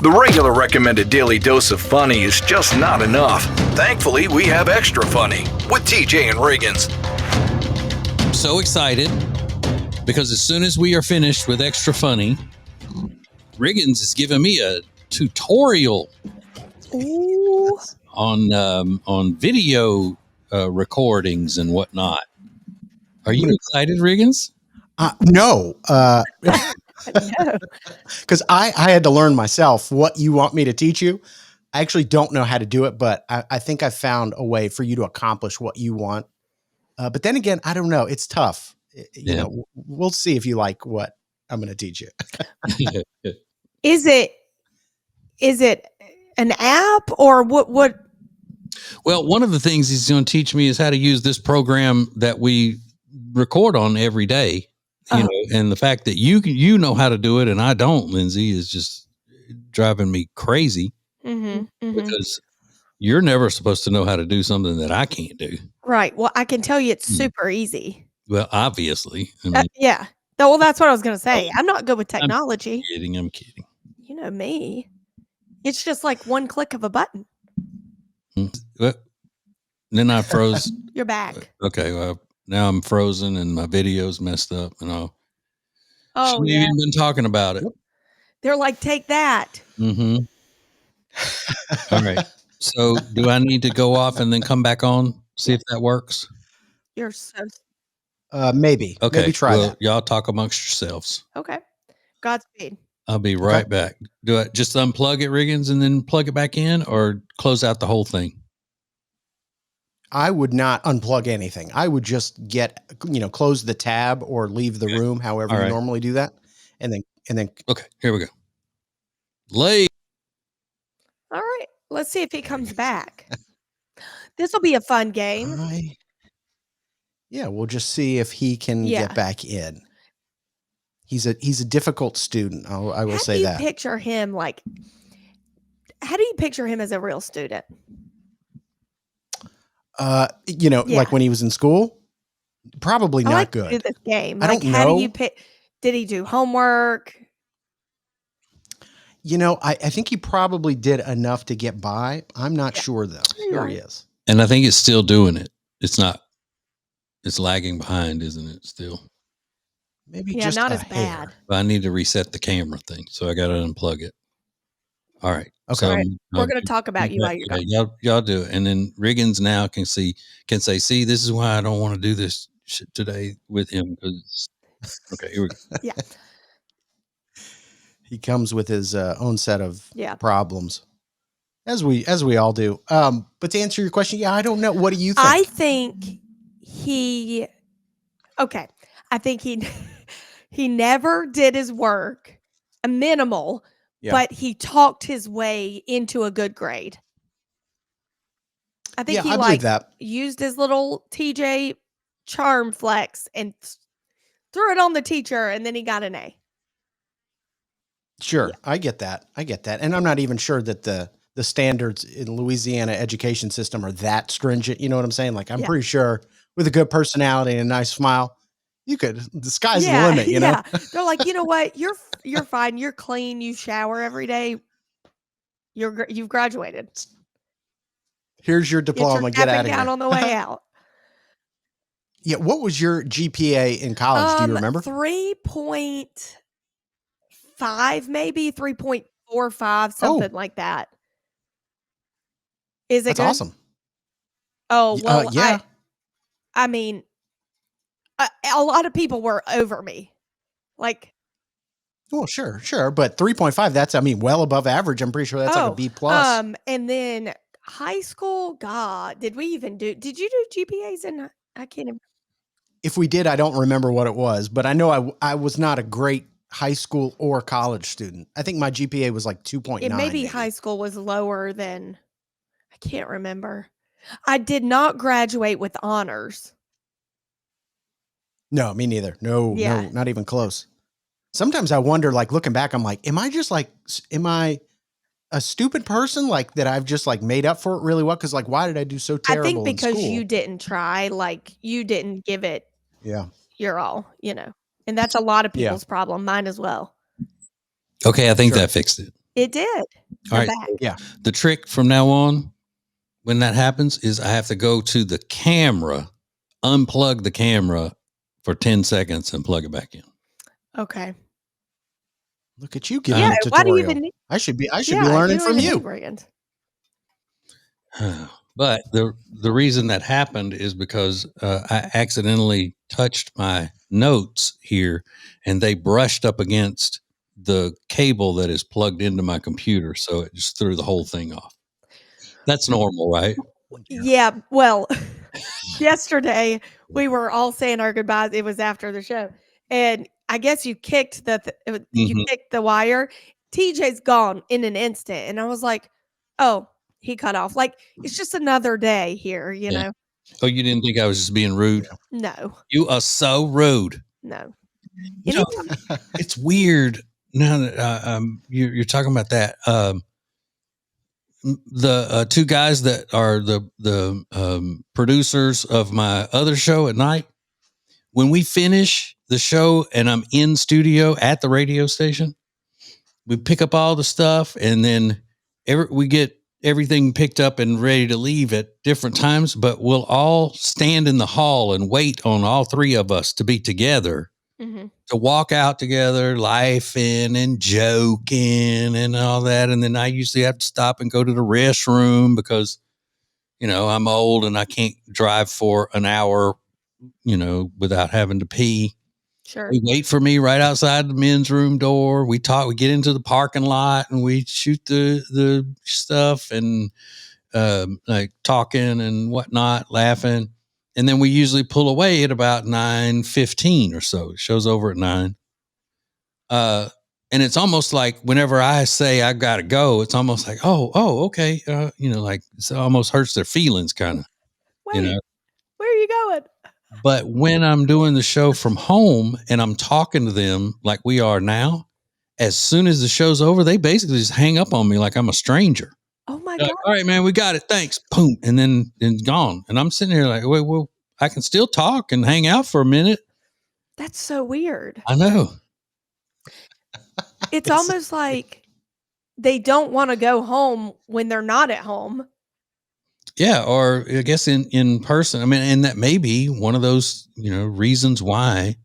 The regular recommended daily dose of funny is just not enough. Thankfully, we have extra funny with TJ and Riggins. I'm so excited because as soon as we are finished with extra funny, Riggins is giving me a tutorial on video recordings and whatnot. Are you excited, Riggins? No. Because I had to learn myself what you want me to teach you. I actually don't know how to do it, but I think I found a way for you to accomplish what you want. But then again, I don't know. It's tough. You know, we'll see if you like what I'm going to teach you. Is it an app or what? Well, one of the things he's going to teach me is how to use this program that we record on every day. You know, and the fact that you know how to do it and I don't, Lindsay, is just driving me crazy because you're never supposed to know how to do something that I can't do. Right. Well, I can tell you it's super easy. Well, obviously. I mean, yeah. Well, that's what I was going to say. I'm not good with technology. I'm kidding. You know me. It's just like one click of a button. Well, then I froze. You're back. Okay. Well, now I'm frozen and my video's messed up and all. Oh, Shouldn't even been talking about it. They're like, take that. Mm-hmm. All right. So do I need to go off and then come back on? See if that works? You're so... maybe. Okay. Maybe try that. Y'all talk amongst yourselves. Okay. Godspeed. I'll be right back. Do I just unplug it, Riggins, and then plug it back in or close out the whole thing? I would not unplug anything. I would just close the tab or leave the room, however you normally do that. And then. Okay, here we go. Lay. All right. Let's see if he comes back. This will be a fun game. We'll just see if he can get back in. He's a difficult student. I will say that. How do you picture him as a real student? Like when he was in school, probably not good. To do this game. I don't know. How do you pick? Did he do homework? I think he probably did enough to get by. I'm not sure though. Here he is. And I think it's still doing it. It's lagging behind, isn't it? Still. Maybe just not a as hair. bad. I need to reset the camera thing, so I got to unplug it. All right. Okay. So, we're going to talk about you while you're gone. Y'all do it, and then Riggins now can say, "See, this is why I don't want to do this shit today with him." Because okay, here we go. Yeah. He comes with his own set of problems, as we all do. But to answer your question, I don't know. What do you think? I think he never did his work, a minimal, but he talked his way into a good grade. I think he believe that. Used his little TJ charm flex and threw it on the teacher, and then he got an A. Sure. I get that. And I'm not even sure that the standards in Louisiana education system are that stringent. You know what I'm saying? Like, I'm pretty sure with a good personality and a nice smile, the sky's the limit, you know? They're like, you know what? You're fine. You're clean. You shower every day. You've graduated. Here's your diploma. Get out of here. Down on the way out. Yeah. What was your GPA in college? Do you remember? 3.5, maybe 3.45, something like that. Is it That's awesome. Oh, well, yeah. I mean, a lot of people were over me. Like, well, sure. But 3.5, that's, well above average. I'm pretty sure that's like a B plus. And then high school, God, did you do GPAs in, I can't even. If we did, I don't remember what it was, but I know I was not a great high school or college student. I think my GPA was like 2.9. Maybe high school was lower than, I can't remember. I did not graduate with honors. No, me neither. No, not even close. Sometimes I wonder, like looking back, I'm like, am I a stupid person? Like that I've just like made up for it really well? Cause like, why did I do so terrible? I think because in school? you didn't try, like you didn't give it your all, And that's a lot of people's problem, mine as well. Okay. I think that fixed it. It did. All right. Back. Yeah. The trick from now on, when that happens, is I have to go to the camera, unplug the camera for 10 seconds and plug it back in. Okay. Look at you giving a Why tutorial. do you even need? I should be learning from you. Riggins. But the reason that happened is because I accidentally touched my notes here, and they brushed up against the cable that is plugged into my computer, so it just threw the whole thing off. That's normal, right? Yeah. Well, yesterday we were all saying our goodbyes. It was after the show, and I guess you kicked you kicked the wire. TJ's gone in an instant, and I was like, "Oh, he cut off." Like it's just another day here, you know. Oh, you didn't think I was just being rude? No, You are so rude. no. You know, it's weird now that you're talking about that. The two guys that are the producers of my other show at night, when we finish the show and I'm in studio at the radio station, we pick up all the stuff, and then we get everything picked up and ready to leave at different times, but we'll all stand in the hall and wait on all three of us to be together, to walk out together, laughing and joking and all that. And then I usually have to stop and go to the restroom because, I'm old and I can't drive for an hour, without having to pee. Sure. They wait for me right outside the men's room door. We talk, we get into the parking lot and we shoot the stuff and like talking and whatnot, laughing. And then we usually pull away at about 9:15 or so. The show's over at 9. And it's almost like whenever I say I gotta go, it's almost like, oh, okay. Like it almost hurts their feelings kind of. Wait, where are you going? But when I'm doing the show from home and I'm talking to them like we are now, as soon as the show's over, they basically just hang up on me like I'm a stranger. Oh my God. All right, man, we got it. Thanks. Boom. And then it's gone. And I'm sitting here like, well, I can still talk and hang out for a minute. That's so weird. I know. It's almost like they don't want to go home when they're not at home. Yeah, or I guess in person. I mean, and that may be one of those, reasons why,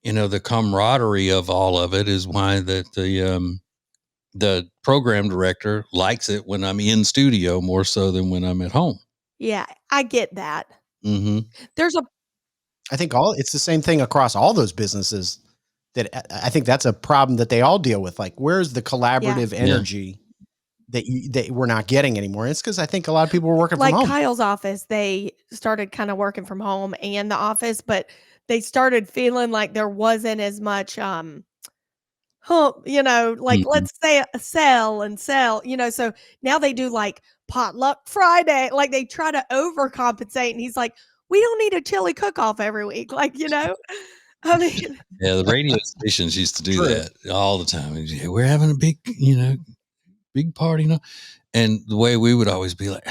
the camaraderie of all of it is why that the program director likes it when I'm in studio more so than when I'm at home. Yeah, I get that. Mm-hmm. I think it's the same thing across all those businesses. That I think that's a problem that they all deal with. Like, where's the collaborative energy that we're not getting anymore? It's because I think a lot of people were working from home. Like Kyle's office, they started kind of working from home and the office, but they started feeling like there wasn't as much, let's say sell. So now they do like potluck Friday, like they try to overcompensate. And he's like, we don't need a chili cook-off every week. I mean, yeah, the radio stations used to do that all the time. We're having a big, big party, and the way we would always be like,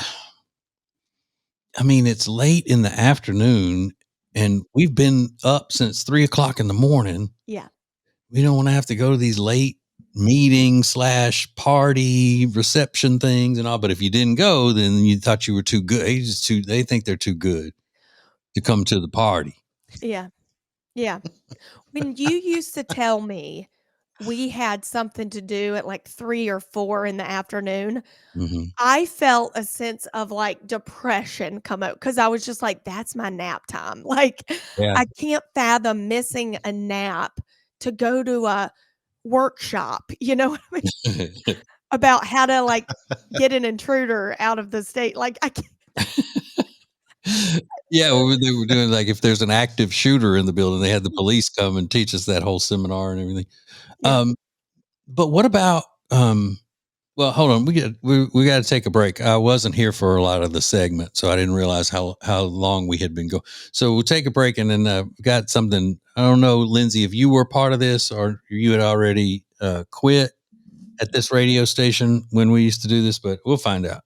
I mean, it's late in the afternoon, and we've been up since 3:00 in the morning. Yeah, we don't want to have to go to these late meetings / party reception things and all. But if you didn't go, then you thought you were too good. They think they're too good to come to the party. Yeah. Yeah. When you used to tell me we had something to do at like 3 or 4 in the afternoon, I felt a sense of like depression come out because I was just like, that's my nap time. I can't fathom missing a nap to go to a workshop, you know what I mean? About how to like get an intruder out of the state. Like I can't. Yeah, they were doing like if there's an active shooter in the building, they had the police come and teach us that whole seminar and everything. Yeah. But what about? Well, hold on, we got to take a break. I wasn't here for a lot of the segment, so I didn't realize how long we had been going. So we'll take a break, and then got something. I don't know, Lindsay, if you were part of this or you had already quit at this radio station when we used to do this, but we'll find out.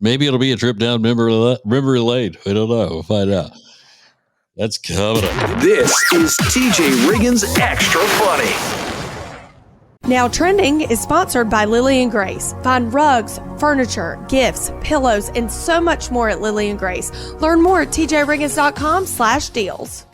Maybe it'll be a trip down memory lane. I don't know. We'll find out. That's coming up. This is TJ Riggins Extra Funny. Now Trending is sponsored by Lily and Grace. Find rugs, furniture, gifts, pillows, and so much more at Lily and Grace. Learn more at tjriggins.com/deals.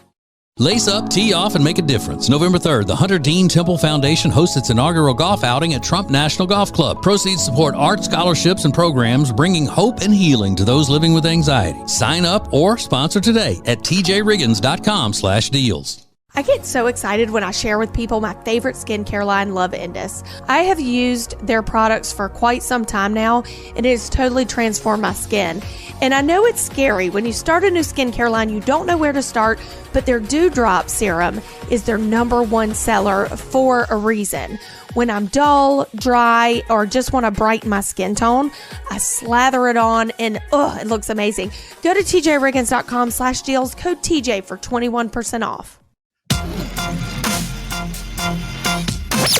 Lace up, tee off, and make a difference. November 3rd, the Hunter Dean Temple Foundation hosts its inaugural golf outing at Trump National Golf Club. Proceeds support art, scholarships, and programs bringing hope and healing to those living with anxiety. Sign up or sponsor today at tjriggins.com/deals. I get so excited when I share with people my favorite skincare line, Love Indus. I have used their products for quite some time now, and it has totally transformed my skin. And I know it's scary. When you start a new skincare line, you don't know where to start, but their Dewdrop Serum is their #1 seller for a reason. When I'm dull, dry, or just want to brighten my skin tone, I slather it on and it looks amazing. Go to tjriggins.com/deals, code TJ for 21% off.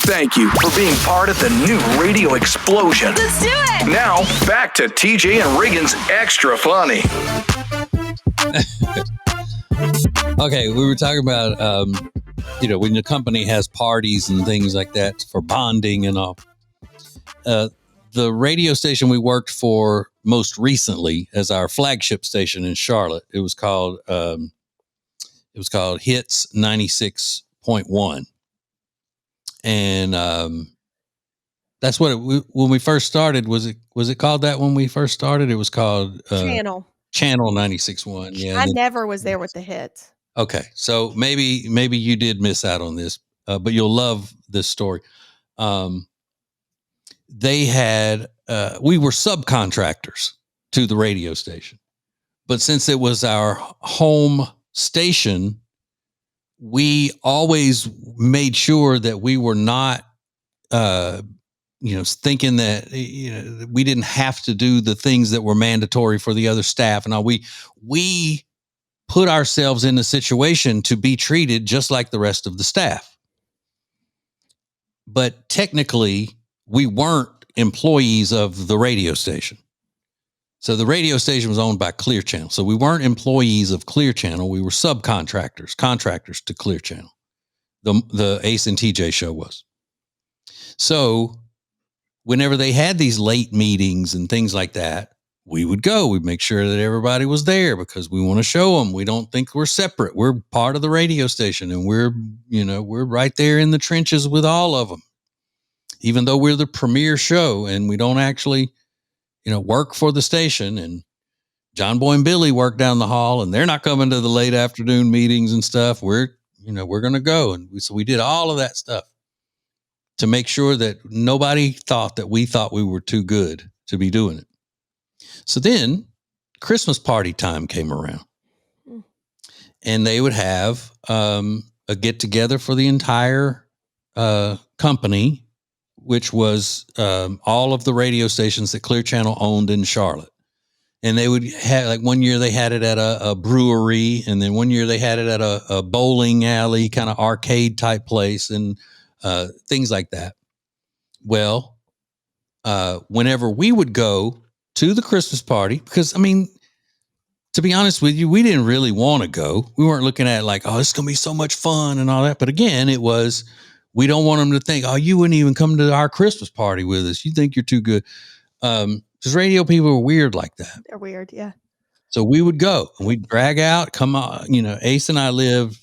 Thank you for being part of the new radio explosion. Let's do it! Now, back to TJ and Riggins Extra Funny. Okay, we were talking about, when the company has parties and things like that for bonding and all. The radio station we worked for most recently as our flagship station in Charlotte, it was called Hits 96.1. And that's what when we first started. Was it called that when we first started? It was called Channel 96.1. Yeah, I never was there with the hits. Okay, so maybe you did miss out on this, but you'll love this story. They had we were subcontractors to the radio station, but since it was our home station, we always made sure that we were not, thinking that we didn't have to do the things that were mandatory for the other staff. And all we put ourselves in a situation to be treated just like the rest of the staff. But technically, we weren't employees of the radio station. So the radio station was owned by Clear Channel. So we weren't employees of Clear Channel. We were contractors to Clear Channel. The Ace and TJ show was. So whenever they had these late meetings and things like that, we would go. We'd make sure that everybody was there because we want to show them. We don't think we're separate. We're part of the radio station, and we're right there in the trenches with all of them. Even though we're the premier show and we don't actually work for the station, and John Boy and Billy work down the hall, and they're not coming to the late afternoon meetings and stuff. We're going to go. And so we did all of that stuff to make sure that nobody thought that we thought we were too good to be doing it. So then Christmas party time came around, and they would have a get together for the entire company, which was all of the radio stations that Clear Channel owned in Charlotte. And they would have, like, one year they had it at a brewery, and then one year they had it at a bowling alley, kind of arcade type place, and things like that. Well, whenever we would go to the Christmas party, because, to be honest with you, we didn't really want to go. We weren't looking at like, oh, it's going to be so much fun and all that. But again, it was, we don't want them to think, oh, you wouldn't even come to our Christmas party with us. You think you're too good. Because radio people are weird like that. They're weird, yeah. So we would go and we'd drag out, come on, Ace and I lived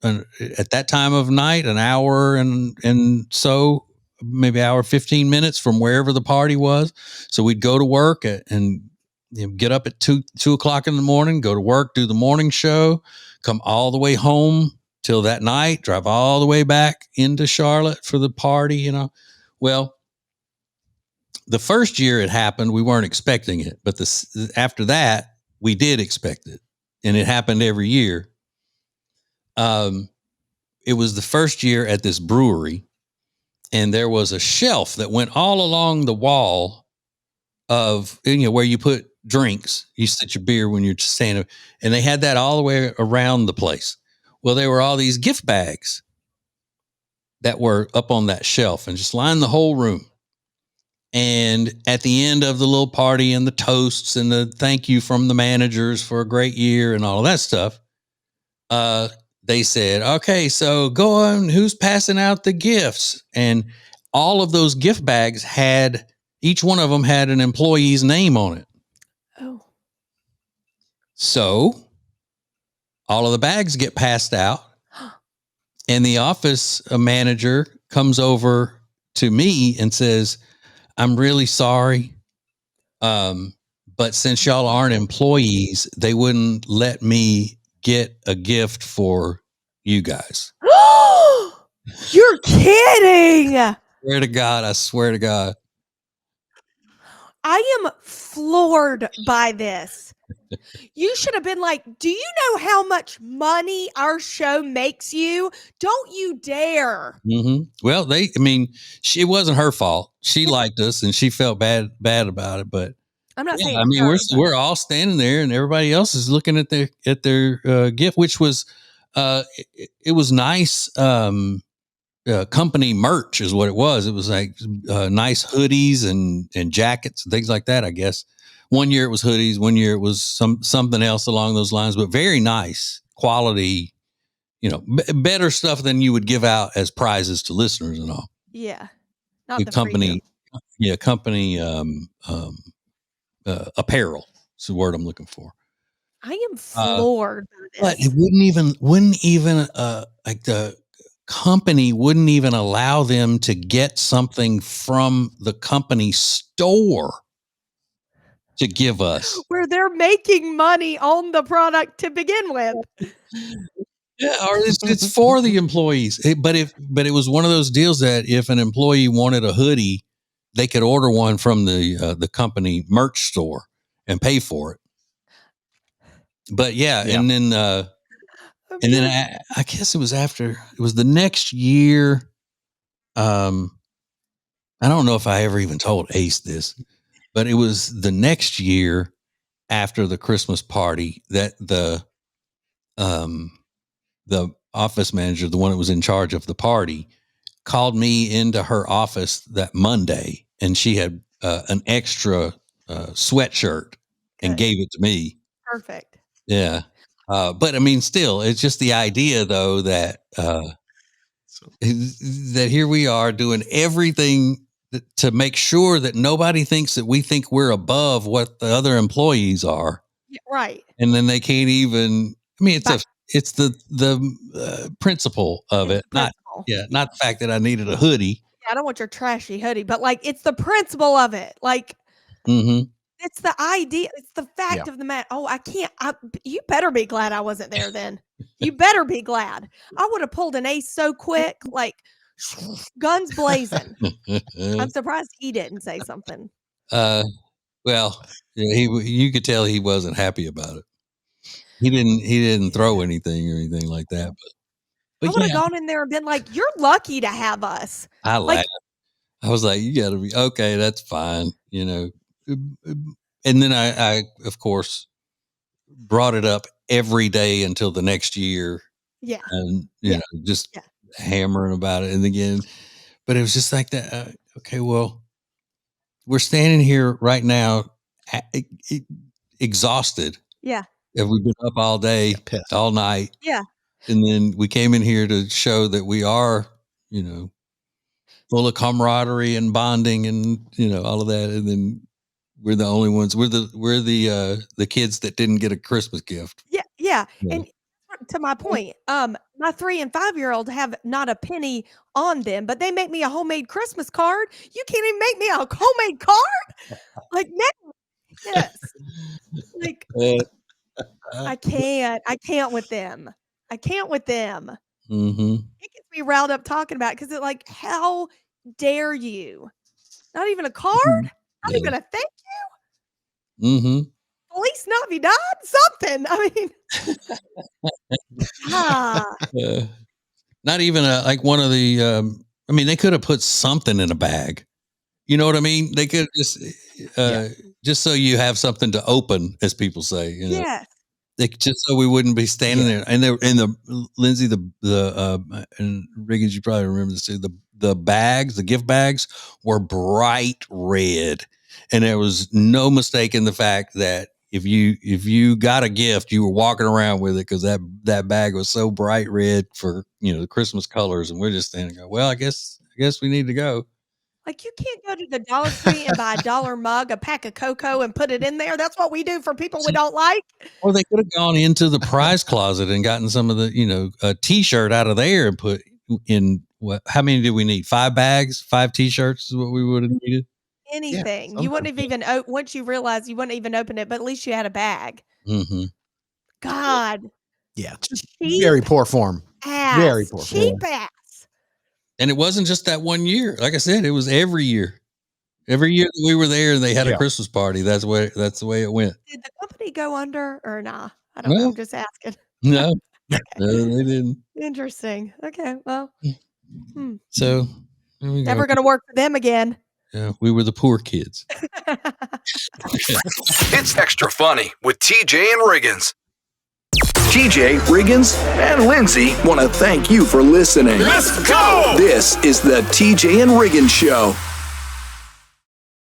at that time of night, an hour and so maybe hour, 15 minutes from wherever the party was. So we'd go to work and get up at 2 o'clock in the morning, go to work, do the morning show, come all the way home till that night, drive all the way back into Charlotte for the party, Well, the first year it happened, we weren't expecting it, but after that, we did expect it, and it happened every year. It was the first year at this brewery, and there was a shelf that went all along the wall of, where you put drinks. You set your beer when you're standing, and they had that all the way around the place. Well, there were all these gift bags that were up on that shelf and just lined the whole room. And at the end of the little party and the toasts and the thank you from the managers for a great year and all of that stuff, they said, okay, so go on, who's passing out the gifts? And all of those gift bags had, each one of them had an employee's name on it. Oh. So all of the bags get passed out, and the office manager comes over to me and says, I'm really sorry. But since y'all aren't employees, they wouldn't let me get a gift for you guys. You're kidding. I swear to God. I am floored by this. You should have been like, do you know how much money our show makes you? Don't you dare. Mm-hmm. Well, it wasn't her fault. She liked us and she felt bad about it. But I'm not yeah, saying I mean, her, we're all standing there and everybody else is looking at their gift, which was, it was nice. Company merch is what it was. It was like nice hoodies and jackets and things like that, I guess. One year it was hoodies, one year it was something else along those lines, but very nice quality, better stuff than you would give out as prizes to listeners and all. Yeah. Not the company, freedom. company apparel is the word I'm looking for. I am floored by But this. it wouldn't even like the company wouldn't even allow them to get something from the company store to give us. Where they're making money on the product to begin with. Yeah, or it's for the employees. But it was one of those deals that if an employee wanted a hoodie, they could order one from the company merch store and pay for it. But yeah. And then I guess it was the next year. I don't know if I ever even told Ace this, but it was the next year after the Christmas party that the office manager, the one that was in charge of the party, called me into her office that Monday, and she had an extra sweatshirt and gave it to me. Perfect. Yeah. But I mean, still, it's just the idea though that that here we are doing everything to make sure that nobody thinks that we think we're above what the other employees are. Yeah, right. And then they can't even, I mean, it's the principle of it. Not the fact that I needed a hoodie. Yeah, I don't want your trashy hoodie, but like, it's the principle of it. Like, it's the idea. It's the fact of the matter. Oh, you better be glad I wasn't there then. You better be glad. I would have pulled an Ace so quick, like guns blazing. I'm surprised he didn't say something. Well, you could tell he wasn't happy about it. He didn't throw anything or anything like that. But I would have gone in there and been like, "You're lucky to have us." I laughed. I was like, "You got to be okay. That's fine," And then I of course brought it up every day until the next year. Yeah, and just hammering about it, and again, but it was just like that. Okay, well, we're standing here right now, exhausted. Yeah, Have we been up all day, all night? Yeah. And then we came in here to show that we are, full of camaraderie and bonding and, all of that. And then we're the only ones, we're the kids that didn't get a Christmas gift. Yeah. Yeah. And to my point, my 3 and 5-year-old have not a penny on them, but they make me a homemade Christmas card. You can't even make me a homemade card? Like, no. Yes. Like, I can't with them. I can't with them. Mm-hmm. It gets me riled up talking about it because it's like, how dare you? Not even a card? Not even a thank you? Mm-hmm. At least not be done? Something. I mean, not even like one of the, they could have put something in a bag. You know what I mean? They could just so you have something to open, as people say. Yes. Just so we wouldn't be standing there. And Lindsay, and Riggins, you probably remember this too. The gift bags were bright red, and there was no mistake in the fact that if you got a gift, you were walking around with it because that bag was so bright red for the Christmas colors, and we're just standing there. Well, I guess we need to go. Like, you can't go to the Dollar Tree and buy a $1 mug, a pack of cocoa, and put it in there. That's what we do for people we don't like. Or they could have gone into the prize closet and gotten some of the, a T-shirt out of there and put in how many did we need? 5 bags, 5 T-shirts is what we would have needed. Anything. You wouldn't have even, once you realize you wouldn't even open it, but at least you had a bag. Mm-hmm. God. Yeah. Very poor form. Very poor cheap form. ass. And it wasn't just that one year. Like I said, it was every year. Every year that we were there and they had a Christmas party, that's the way it went. Did the company go under or nah? I don't know. I'm just asking. No. Okay. No, they didn't. Interesting. Okay. Well. So never going to work for them again. Yeah, we were the poor kids. It's Extra Funny with TJ and Riggins. TJ, Riggins, and Lindsay want to thank you for listening. Let's go! This is the TJ and Riggins Show.